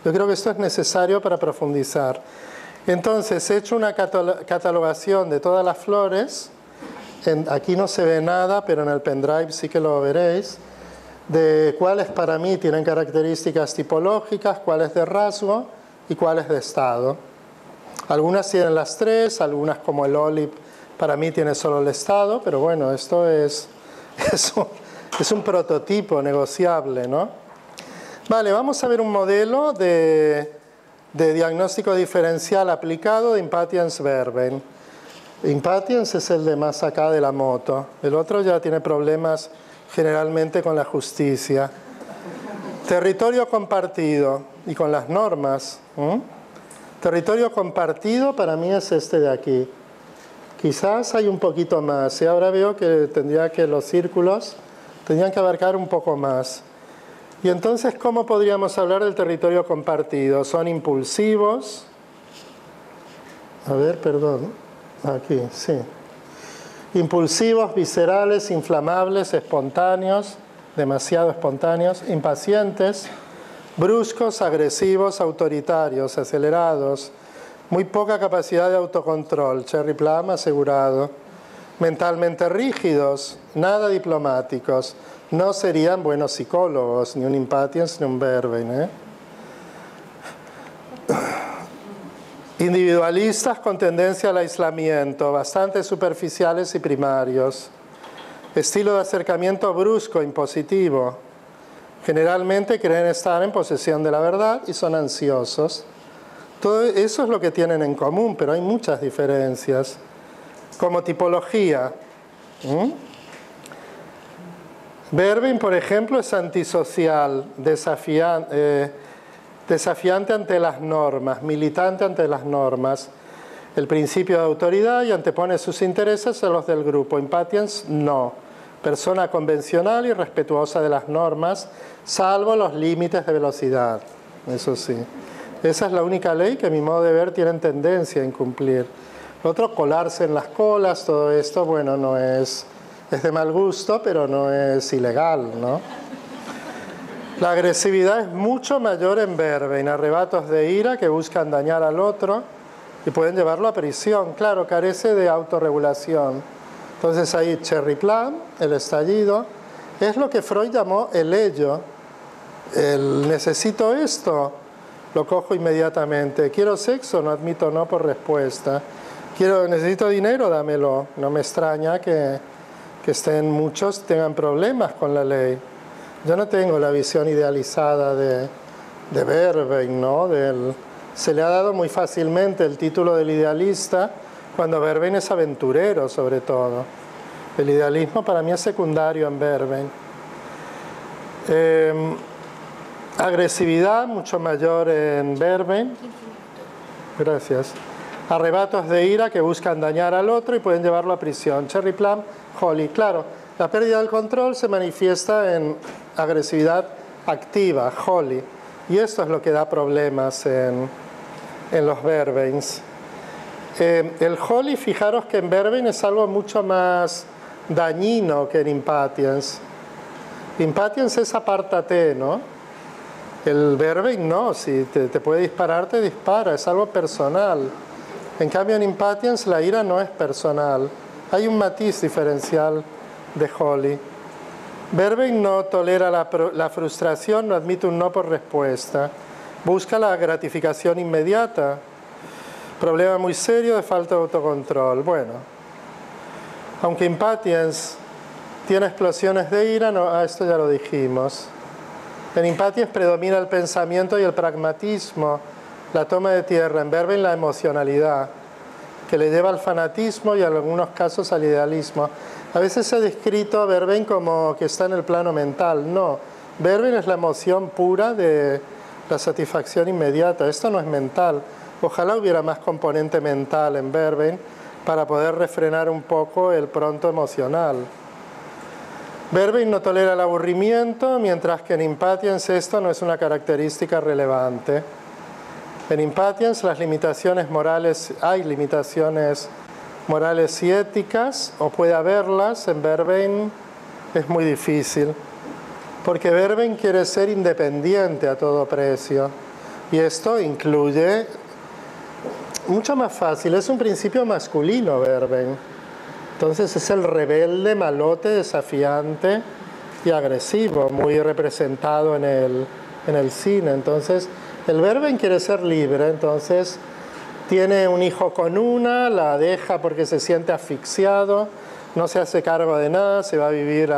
Yo creo que esto es necesario para profundizar. Entonces, he hecho una catalogación de todas las flores. Aquí no se ve nada, pero en el pendrive sí que lo veréis. De cuáles para mí tienen características tipológicas, cuáles de rasgo y cuáles de estado. Algunas tienen las tres, algunas como el olive para mí tiene solo el estado, pero bueno, esto es un prototipo negociable, ¿no? Vale, vamos a ver un modelo de diagnóstico diferencial aplicado de impatiens verben. Impatiens es el de más acá de la moto, el otro ya tiene problemas generalmente con la justicia. Territorio compartido y con las normas. Territorio compartido para mí es este de aquí. Quizás hay un poquito más. Y ahora veo que los círculos tendrían que abarcar un poco más. Y entonces, ¿cómo podríamos hablar del territorio compartido? Son impulsivos. A ver, perdón. Aquí, sí. Impulsivos, viscerales, inflamables, espontáneos, demasiado espontáneos, impacientes, bruscos, agresivos, autoritarios, acelerados, muy poca capacidad de autocontrol, cherry plum asegurado, mentalmente rígidos, nada diplomáticos, no serían buenos psicólogos, ni un impatiens ni un verben, Individualistas con tendencia al aislamiento, bastante superficiales y primarios. Estilo de acercamiento brusco, impositivo. Generalmente creen estar en posesión de la verdad y son ansiosos. Todo eso es lo que tienen en común, pero hay muchas diferencias. Como tipología. Verben, por ejemplo, es antisocial, desafiante ante las normas, militante ante las normas. El principio de autoridad y antepone sus intereses a los del grupo. Impatiens, no. Persona convencional y respetuosa de las normas, salvo los límites de velocidad. Eso sí. Esa es la única ley que a mi modo de ver tienen tendencia a incumplir. Lo otro, colarse en las colas, todo esto, bueno, no es de mal gusto, pero no es ilegal, ¿no? La agresividad es mucho mayor en verben, arrebatos de ira que buscan dañar al otro y pueden llevarlo a prisión. Claro, carece de autorregulación. Entonces ahí cherry plum, el estallido, es lo que Freud llamó el ello. El necesito esto, lo cojo inmediatamente. Quiero sexo, no admito no por respuesta. Necesito dinero, dámelo. No me extraña que muchos tengan problemas con la ley. Yo no tengo la visión idealizada de Verben, ¿no? Se le ha dado muy fácilmente el título del idealista cuando Verben es aventurero, sobre todo. El idealismo para mí es secundario en Verben. Agresividad mucho mayor en Verben. Gracias. Arrebatos de ira que buscan dañar al otro y pueden llevarlo a prisión. Cherry plum, Holly. Claro, la pérdida del control se manifiesta en agresividad activa, Holly. Y esto es lo que da problemas en los verbens. El Holly, fijaros que en verben es algo mucho más dañino que en impatiens. Impatiens es apártate, ¿no? El verbing no, si te puede disparar, te dispara, es algo personal. En cambio en Impatiens la ira no es personal. Hay un matiz diferencial de Holly. Verbing no tolera la frustración, no admite un no por respuesta. Busca la gratificación inmediata. Problema muy serio de falta de autocontrol. Bueno, aunque Impatiens tiene explosiones de ira, no, esto ya lo dijimos. En Impatiens predomina el pensamiento y el pragmatismo, la toma de tierra. En Verbing la emocionalidad, que le lleva al fanatismo y en algunos casos al idealismo. A veces se ha descrito Verbing como que está en el plano mental. No, Verbing es la emoción pura de la satisfacción inmediata. Esto no es mental. Ojalá hubiera más componente mental en Verbing para poder refrenar un poco el pronto emocional. Verbing no tolera el aburrimiento, mientras que en Impatiens esto no es una característica relevante. En Impatiens las limitaciones morales, hay limitaciones morales y éticas, o puede haberlas. En Verbing es muy difícil, porque Verbing quiere ser independiente a todo precio, y esto incluye, mucho más fácil, es un principio masculino Verbing. Entonces es el rebelde, malote, desafiante y agresivo, muy representado en el cine. Entonces el Verbing quiere ser libre, entonces tiene un hijo con una, la deja porque se siente asfixiado, no se hace cargo de nada, se va a vivir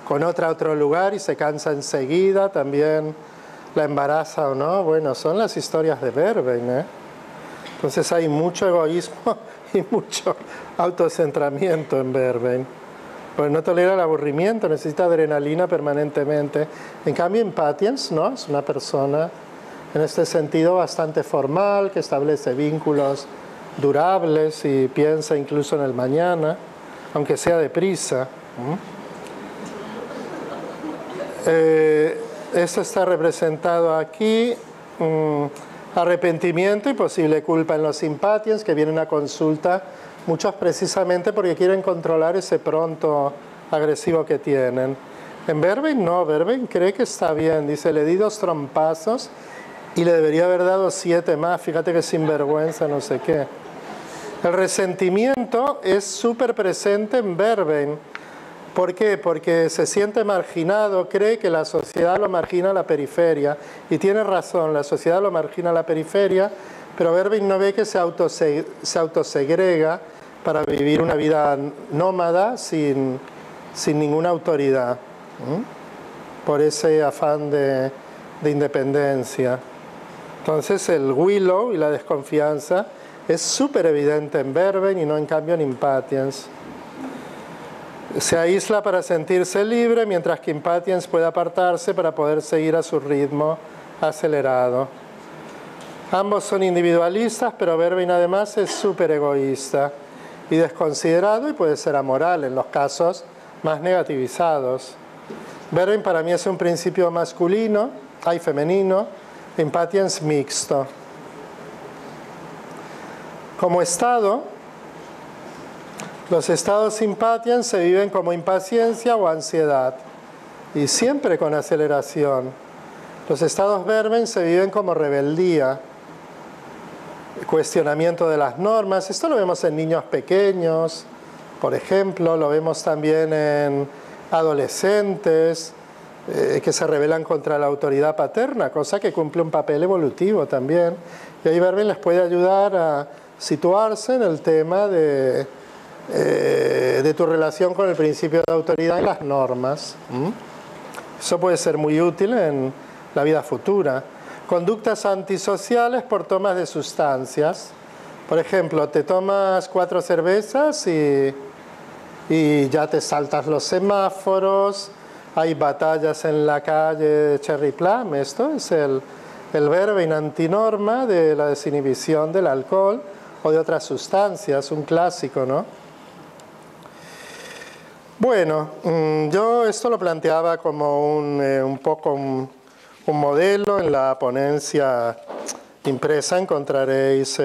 con otra a otro lugar y se cansa enseguida, también la embaraza o no. Bueno, son las historias de Verbing, ¿eh? Entonces hay mucho egoísmo y mucho autocentramiento en Verbing. Pues no tolera el aburrimiento, necesita adrenalina permanentemente. En cambio, Impatiens, ¿no? Es una persona en este sentido bastante formal, que establece vínculos durables y piensa incluso en el mañana, aunque sea deprisa. Esto está representado aquí. Arrepentimiento y posible culpa en los Impatiens, que vienen a consulta, muchos precisamente porque quieren controlar ese pronto agresivo que tienen. En Verbing no, Verbing cree que está bien, dice, le di 2 trompazos y le debería haber dado 7 más, fíjate que sinvergüenza, no sé qué. El resentimiento es súper presente en Verbing. ¿Por qué? Porque se siente marginado, cree que la sociedad lo margina a la periferia. Y tiene razón, la sociedad lo margina a la periferia, pero Verbing no ve que se autosegrega para vivir una vida nómada sin ninguna autoridad, por ese afán de independencia. Entonces el Willow y la desconfianza es súper evidente en Verbing y no en cambio en Impatiens. Se aísla para sentirse libre, mientras que Impatiens puede apartarse para poder seguir a su ritmo acelerado. Ambos son individualistas, pero Verbing además es súper egoísta y desconsiderado y puede ser amoral en los casos más negativizados. Verbing para mí es un principio masculino, hay femenino, Impatiens mixto. Como estado, los estados Impatiens se viven como impaciencia o ansiedad y siempre con aceleración. Los estados Verbing se viven como rebeldía, cuestionamiento de las normas. Esto lo vemos en niños pequeños, por ejemplo, lo vemos también en adolescentes que se rebelan contra la autoridad paterna, cosa que cumple un papel evolutivo también. Y ahí Verbing les puede ayudar a situarse en el tema de tu relación con el principio de autoridad y las normas. Eso puede ser muy útil en la vida futura. Conductas antisociales por tomas de sustancias. Por ejemplo, te tomas 4 cervezas y ya te saltas los semáforos, hay batallas en la calle de Cherry Plum. Esto es el Verbing antinorma de la desinhibición del alcohol o de otras sustancias, un clásico, ¿no? Bueno, yo esto lo planteaba como un poco un modelo. En la ponencia impresa encontraréis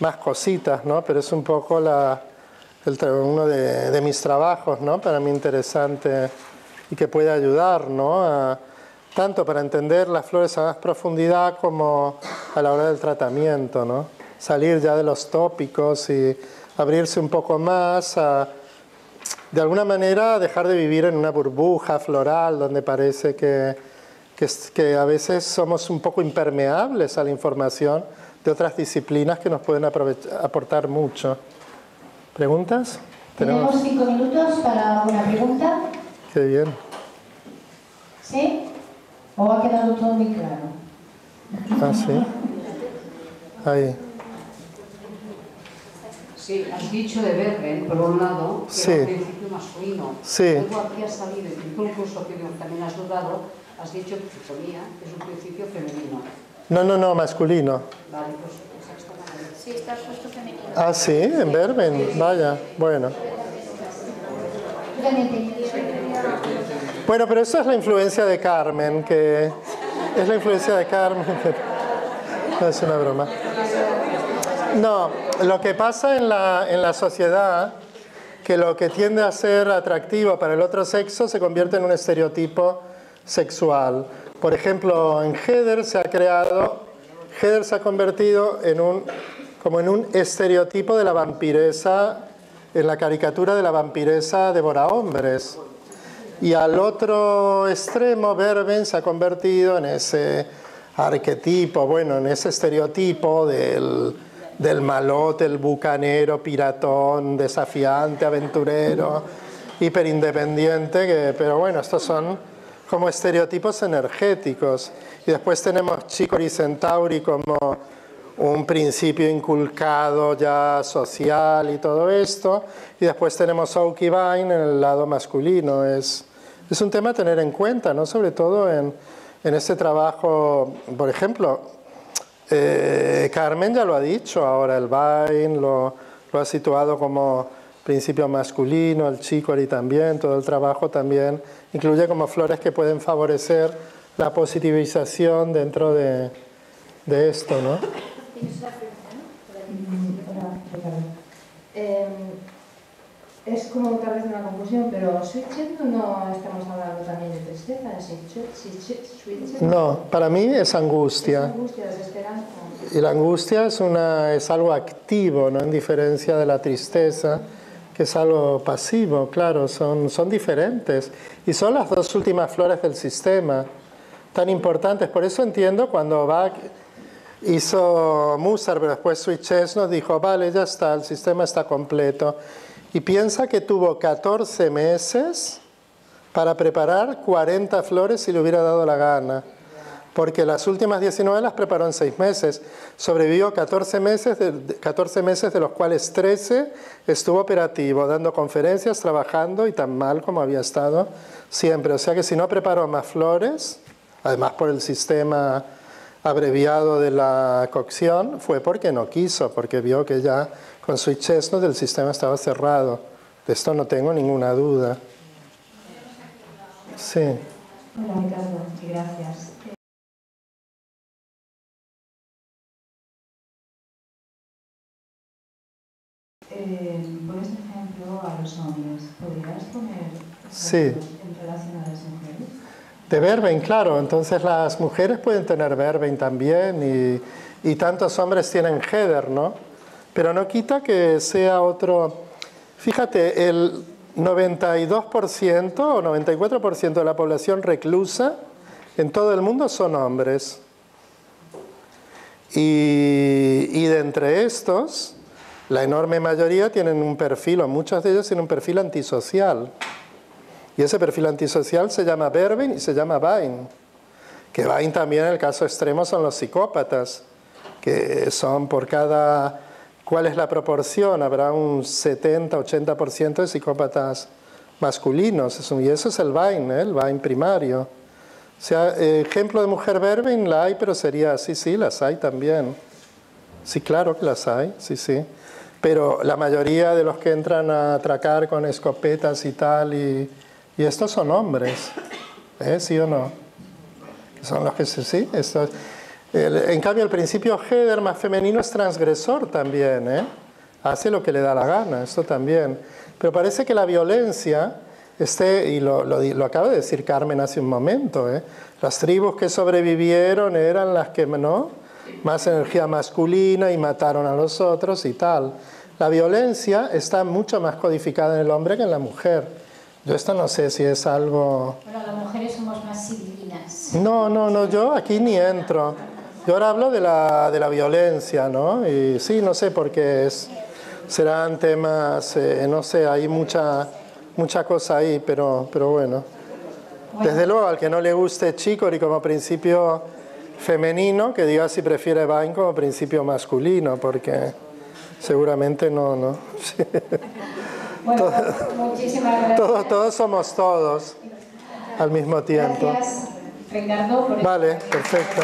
más cositas, ¿no? Pero es un poco uno de mis trabajos, ¿no? Para mí interesante y que puede ayudar, ¿no? tanto para entender las flores a más profundidad como a la hora del tratamiento, ¿no? Salir ya de los tópicos y abrirse un poco más a, de alguna manera, dejar de vivir en una burbuja floral donde parece que a veces somos un poco impermeables a la información de otras disciplinas que nos pueden aportar mucho. ¿Preguntas? Tenemos 5 minutos para una pregunta. Qué bien. ¿Sí? ¿O ha quedado todo muy claro? Ah, sí. Ahí. Sí, has dicho de Berben, por un lado, que Sí. era un principio masculino. Sí. Luego aquí has salido, y tú incluso que también has dudado, has dicho que suponía que es un principio femenino. No, masculino. Vale, pues exactamente. Sí, está puesto femenino. Ah, sí, en Berben, vaya, bueno. Bueno, pero eso es la influencia de Carmen, que es la influencia de Carmen. No, es una broma. No, lo que pasa en la sociedad, que lo que tiende a ser atractivo para el otro sexo se convierte en un estereotipo sexual. Por ejemplo, en Heather se ha convertido como en un estereotipo de la vampiresa, en la caricatura de la vampiresa devora hombres. Y al otro extremo, Berben se ha convertido en ese arquetipo, bueno, en ese estereotipo del malote, el bucanero, piratón, desafiante, aventurero, hiperindependiente, pero bueno, estos son como estereotipos energéticos. Y después tenemos Chicory Centauri como un principio inculcado ya social y todo esto, y después tenemos Oaky Vine en el lado masculino. Es un tema a tener en cuenta, ¿no? Sobre todo en este trabajo, por ejemplo, Carmen ya lo ha dicho ahora, el Vine lo ha situado como principio masculino, el Chicory también, todo el trabajo también incluye como flores que pueden favorecer la positivización dentro de esto, ¿no? Es como tal vez una confusión, pero Switchet no estamos hablando también de tristeza, Switchet. No, para mí es angustia. Es angustia, desesperanza. Y la angustia es algo activo, ¿no? En diferencia de la tristeza, que es algo pasivo, claro, son diferentes. Y son las dos últimas flores del sistema, tan importantes. Por eso entiendo cuando Bach hizo Musar, pero después Switchet nos dijo, vale, ya está, el sistema está completo. Y piensa que tuvo 14 meses para preparar 40 flores si le hubiera dado la gana. Porque las últimas 19 las preparó en 6 meses. Sobrevivió 14 meses, de los cuales 13 estuvo operativo, dando conferencias, trabajando y tan mal como había estado siempre. O sea que si no preparó más flores, además por el sistema abreviado de la cocción, fue porque no quiso, porque vio que ya con Sweet Chestnut el sistema estaba cerrado. De esto no tengo ninguna duda. Sí. Hola, Ricardo, gracias. Pones ejemplo a los hombres. ¿Podrías poner Sí. en relación a las mujeres? De Verben, claro. Entonces las mujeres pueden tener Verben también y tantos hombres tienen Heather, ¿no? Pero no quita que sea otro. Fíjate, el 92% o 94% de la población reclusa en todo el mundo son hombres. Y de entre estos, la enorme mayoría tienen un perfil, o muchos de ellos tienen un perfil antisocial. Y ese perfil antisocial se llama Verben y se llama Vine. Que Vine también, en el caso extremo, son los psicópatas, que son por cada... ¿Cuál es la proporción? Habrá un 70-80% de psicópatas masculinos. Y eso es el Vine, el Vine primario. O sea, ejemplo de mujer Verben la hay, pero sería, sí, las hay también. Sí, claro que las hay, sí. Pero la mayoría de los que entran a atracar con escopetas y tal, y estos son hombres, ¿sí o no? Son los que sí, estos... En cambio, el principio Heather más femenino es transgresor también, hace lo que le da la gana, esto también. Pero parece que la violencia y lo acaba de decir Carmen hace un momento, las tribus que sobrevivieron eran las que, ¿no?, más energía masculina y mataron a los otros y tal. La violencia está mucho más codificada en el hombre que en la mujer. Yo esto no sé si es algo... Bueno, las mujeres somos más civilinas. No, yo aquí ni entro. Yo ahora hablo de la violencia, ¿no? Y sí, no sé por qué serán temas, no sé, hay mucha cosa ahí, pero bueno. Desde luego, al que no le guste Chicory como principio femenino, que diga si prefiere Vine como principio masculino, porque seguramente no. Sí. Bueno, muchísimas gracias. Todos somos todos al mismo tiempo. Gracias, Ricardo, por Vale, perfecto.